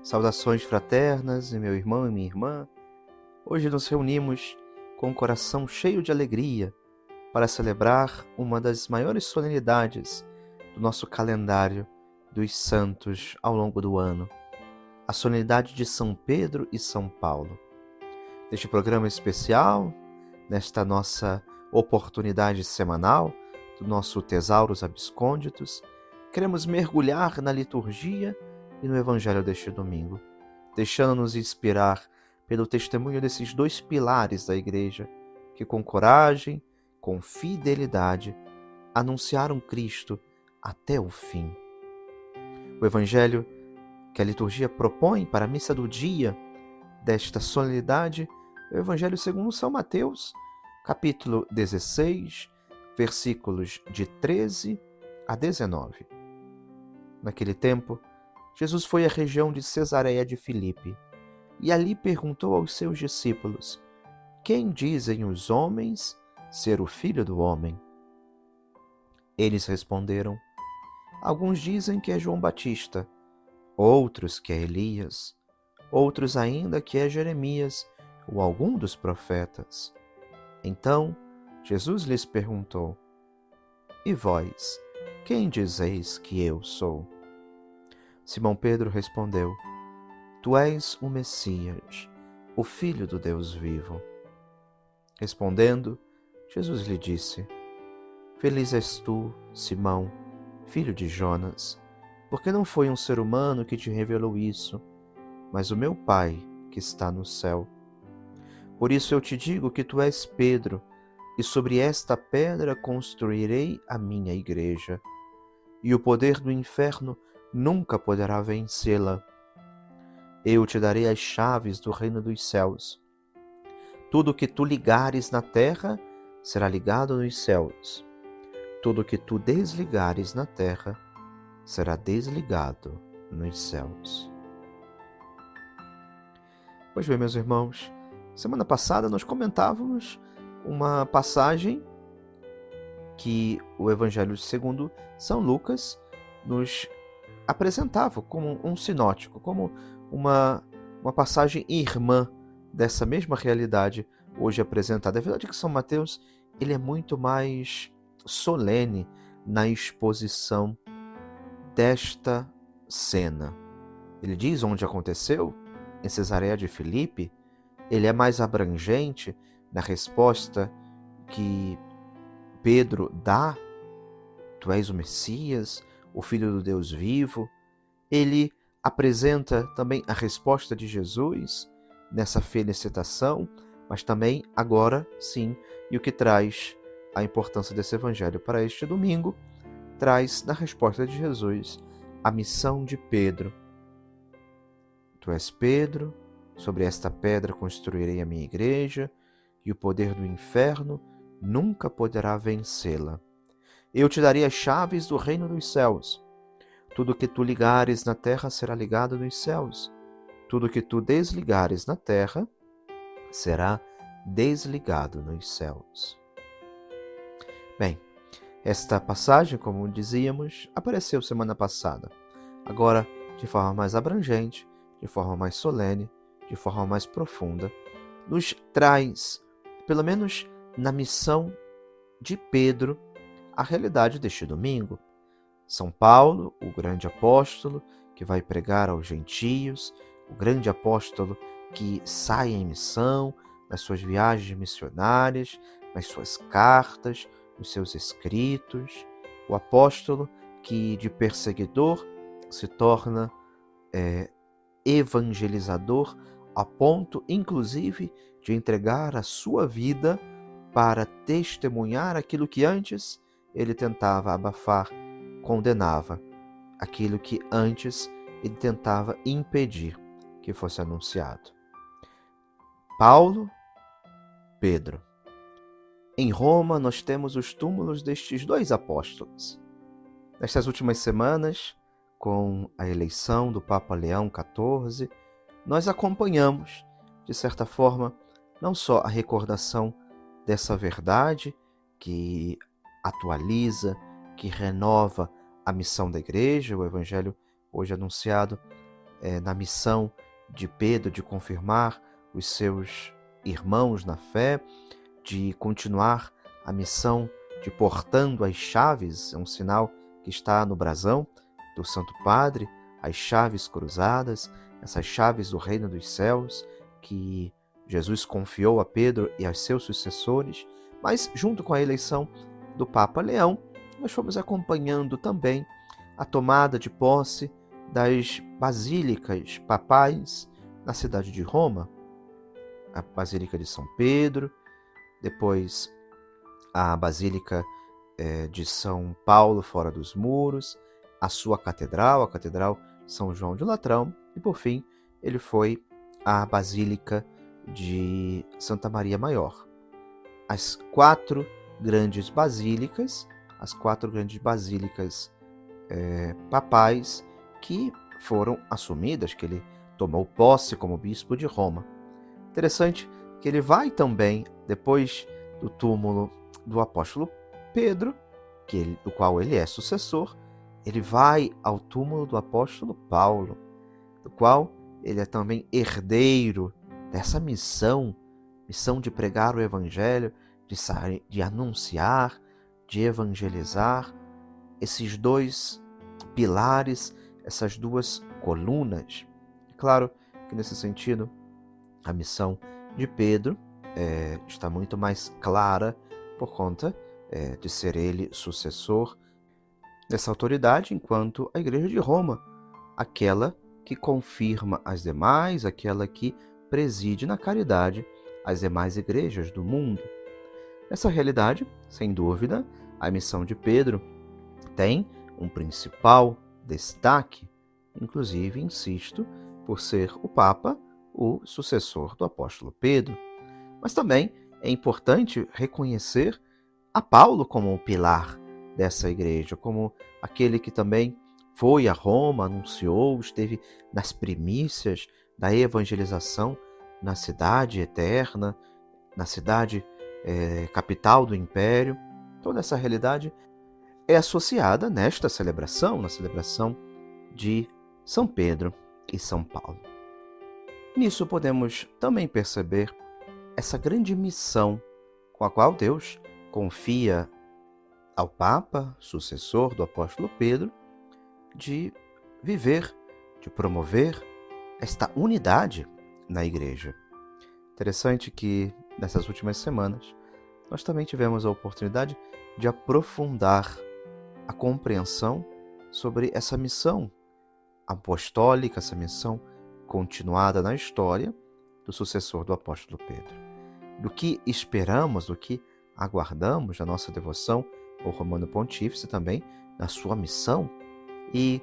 Saudações fraternas, meu irmão e minha irmã. Hoje nos reunimos com o coração cheio de alegria para celebrar uma das maiores solenidades do nosso calendário dos santos ao longo do ano, a solenidade de São Pedro e São Paulo. Neste programa especial, nesta nossa oportunidade semanal do nosso Thesauros Abscônditos, queremos mergulhar na liturgia e no Evangelho deste domingo, deixando-nos inspirar pelo testemunho desses dois pilares da Igreja, que com coragem, com fidelidade, anunciaram Cristo até o fim. O Evangelho que a liturgia propõe para a missa do dia desta solenidade é o Evangelho segundo São Mateus, capítulo 16, versículos de 13 a 19. Naquele tempo, Jesus foi à região de Cesareia de Filipe e ali perguntou aos seus discípulos: quem dizem os homens ser o Filho do Homem? Eles responderam: alguns dizem que é João Batista, outros que é Elias, outros ainda que é Jeremias ou algum dos profetas. Então Jesus lhes perguntou: e vós, quem dizeis que eu sou? Simão Pedro respondeu: tu és o Messias, o Filho do Deus vivo. Respondendo, Jesus lhe disse: feliz és tu, Simão, filho de Jonas, porque não foi um ser humano que te revelou isso, mas o meu Pai que está no céu. Por isso eu te digo que tu és Pedro, e sobre esta pedra construirei a minha igreja, e o poder do inferno nunca poderá vencê-la. Eu te darei as chaves do reino dos céus. Tudo que tu ligares na terra será ligado nos céus. Tudo que tu desligares na terra será desligado nos céus. Pois bem, meus irmãos, semana passada nós comentávamos uma passagem que o Evangelho segundo São Lucas nos apresentava como um sinótico, como uma passagem irmã dessa mesma realidade hoje apresentada. É verdade que São Mateus ele é muito mais solene na exposição desta cena. Ele diz onde aconteceu, em Cesareia de Filipe. Ele é mais abrangente na resposta que Pedro dá: tu és o Messias, o Filho do Deus vivo. Ele apresenta também a resposta de Jesus nessa felicitação, mas também agora sim, e o que traz a importância desse evangelho para este domingo, traz na resposta de Jesus a missão de Pedro. Tu és Pedro, sobre esta pedra construirei a minha igreja, e o poder do inferno nunca poderá vencê-la. Eu te darei as chaves do reino dos céus. Tudo que tu ligares na terra será ligado nos céus. Tudo que tu desligares na terra será desligado nos céus. Bem, esta passagem, como dizíamos, apareceu semana passada. Agora, de forma mais abrangente, de forma mais solene, de forma mais profunda, nos traz, pelo menos na missão de Pedro, a realidade deste domingo. São Paulo, o grande apóstolo, que vai pregar aos gentios, o grande apóstolo que sai em missão, nas suas viagens missionárias, nas suas cartas, nos seus escritos, o apóstolo que de perseguidor se torna evangelizador, a ponto, inclusive, de entregar a sua vida para testemunhar aquilo que antes ele tentava abafar, condenava, aquilo que antes ele tentava impedir que fosse anunciado. Paulo, Pedro. Em Roma, nós temos os túmulos destes dois apóstolos. Nestas últimas semanas, com a eleição do Papa Leão XIV, nós acompanhamos, de certa forma, não só a recordação dessa verdade que atualiza, que renova a missão da Igreja, o Evangelho hoje anunciado na missão de Pedro de confirmar os seus irmãos na fé, de continuar a missão de portando as chaves, é um sinal que está no brasão do Santo Padre, as chaves cruzadas, essas chaves do reino dos céus que Jesus confiou a Pedro e aos seus sucessores, mas junto com a eleição do Papa Leão, nós fomos acompanhando também a tomada de posse das basílicas papais na cidade de Roma, a Basílica de São Pedro, depois a Basílica de São Paulo fora dos muros, a sua catedral, a Catedral São João de Latrão, e por fim ele foi à Basílica de Santa Maria Maior. As quatro grandes basílicas papais que foram assumidas, que ele tomou posse como bispo de Roma. Interessante que ele vai também, depois do túmulo do apóstolo Pedro, do qual ele é sucessor, ele vai ao túmulo do apóstolo Paulo, do qual ele é também herdeiro dessa missão de pregar o evangelho, de anunciar, de evangelizar, esses dois pilares, essas duas colunas. É claro que nesse sentido a missão de Pedro está muito mais clara por conta de ser ele sucessor dessa autoridade, enquanto a Igreja de Roma, aquela que confirma as demais, aquela que preside na caridade as demais igrejas do mundo. Nessa realidade, sem dúvida, a missão de Pedro tem um principal destaque, inclusive, insisto, por ser o Papa, o sucessor do apóstolo Pedro. Mas também é importante reconhecer a Paulo como o pilar dessa igreja, como aquele que também foi a Roma, anunciou, esteve nas primícias da evangelização na cidade eterna, na cidade capital do império. Toda essa realidade é associada nesta celebração, na celebração de São Pedro e São Paulo. Nisso podemos também perceber essa grande missão com a qual Deus confia ao Papa, sucessor do apóstolo Pedro, de viver, de promover esta unidade na igreja. Interessante que nessas últimas semanas nós também tivemos a oportunidade de aprofundar a compreensão sobre essa missão apostólica, essa missão continuada na história do sucessor do apóstolo Pedro. Do que esperamos, do que aguardamos na nossa devoção ao Romano Pontífice também, na sua missão. E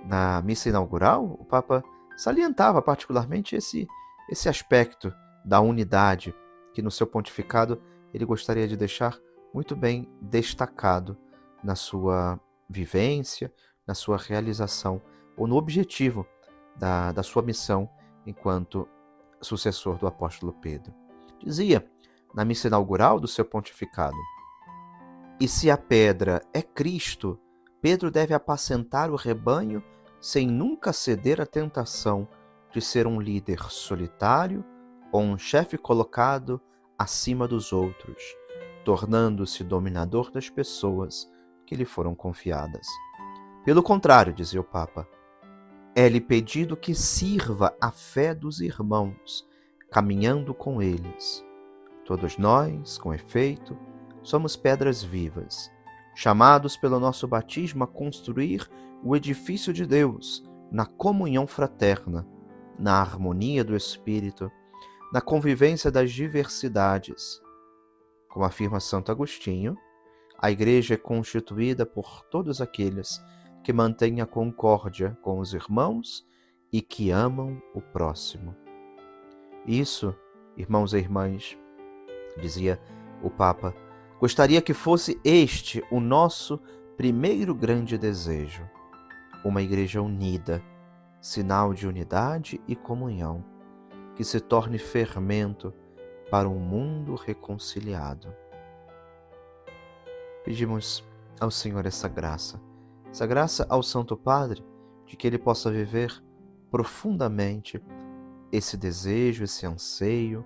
na missa inaugural, o Papa salientava particularmente esse aspecto da unidade que no seu pontificado ele gostaria de deixar muito bem destacado na sua vivência, na sua realização ou no objetivo da sua missão enquanto sucessor do apóstolo Pedro. Dizia na missa inaugural do seu pontificado: "E se a pedra é Cristo, Pedro deve apacentar o rebanho sem nunca ceder à tentação de ser um líder solitário ou um chefe colocado acima dos outros, tornando-se dominador das pessoas que lhe foram confiadas. Pelo contrário", dizia o Papa, "é-lhe pedido que sirva a fé dos irmãos, caminhando com eles. Todos nós, com efeito, somos pedras vivas, chamados pelo nosso batismo a construir o edifício de Deus na comunhão fraterna, na harmonia do Espírito, na convivência das diversidades. Como afirma Santo Agostinho, a Igreja é constituída por todos aqueles que mantêm a concórdia com os irmãos e que amam o próximo." Isso, irmãos e irmãs, dizia o Papa, gostaria que fosse este o nosso primeiro grande desejo. Uma igreja unida, sinal de unidade e comunhão, que se torne fermento para um mundo reconciliado. Pedimos ao Senhor essa graça ao Santo Padre, de que ele possa viver profundamente esse desejo, esse anseio,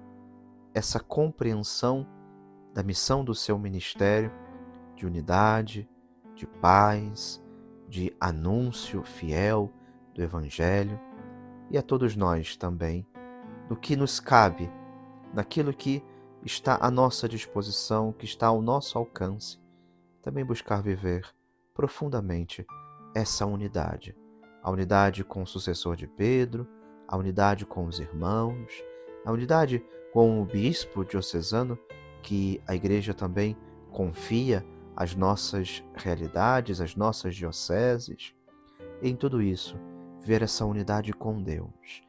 essa compreensão da missão do seu ministério, de unidade, de paz, de anúncio fiel do Evangelho, e a todos nós também, no que nos cabe, naquilo que está à nossa disposição, que está ao nosso alcance, também buscar viver profundamente essa unidade. A unidade com o sucessor de Pedro, a unidade com os irmãos, a unidade com o bispo diocesano, que a Igreja também confia as nossas realidades, as nossas dioceses. Em tudo isso, ver essa unidade com Deus.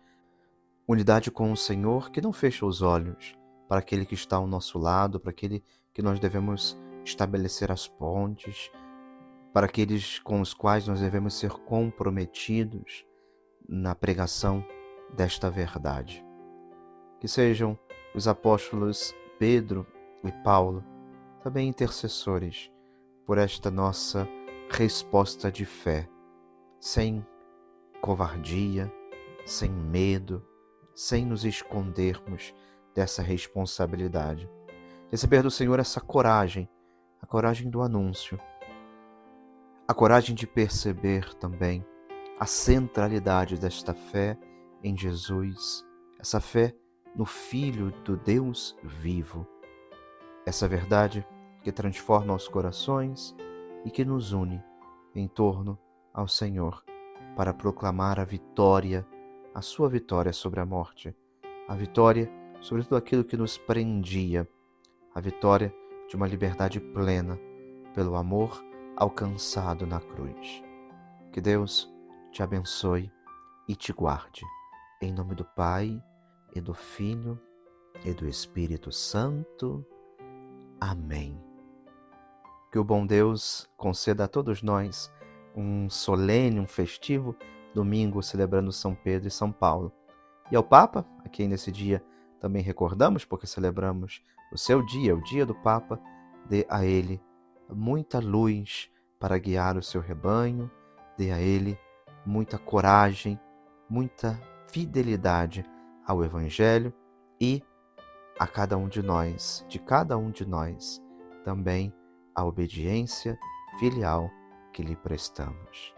Unidade com o Senhor que não fecha os olhos para aquele que está ao nosso lado, para aquele que nós devemos estabelecer as pontes, para aqueles com os quais nós devemos ser comprometidos na pregação desta verdade. Que sejam os apóstolos Pedro e Paulo também intercessores por esta nossa resposta de fé, sem covardia, sem medo, sem nos escondermos dessa responsabilidade. Receber do Senhor essa coragem, a coragem do anúncio, a coragem de perceber também a centralidade desta fé em Jesus, essa fé no Filho do Deus vivo, essa verdade que transforma os corações e que nos une em torno ao Senhor para proclamar a vitória, a sua vitória sobre a morte, a vitória sobre tudo aquilo que nos prendia, a vitória de uma liberdade plena pelo amor alcançado na cruz. Que Deus te abençoe e te guarde. Em nome do Pai, e do Filho, e do Espírito Santo. Amém. Que o bom Deus conceda a todos nós um solene, um festivo domingo celebrando São Pedro e São Paulo. E ao Papa, a quem nesse dia também recordamos, porque celebramos o seu dia, o dia do Papa, dê a ele muita luz para guiar o seu rebanho, dê a ele muita coragem, muita fidelidade ao Evangelho e a cada um de nós, também a obediência filial que lhe prestamos.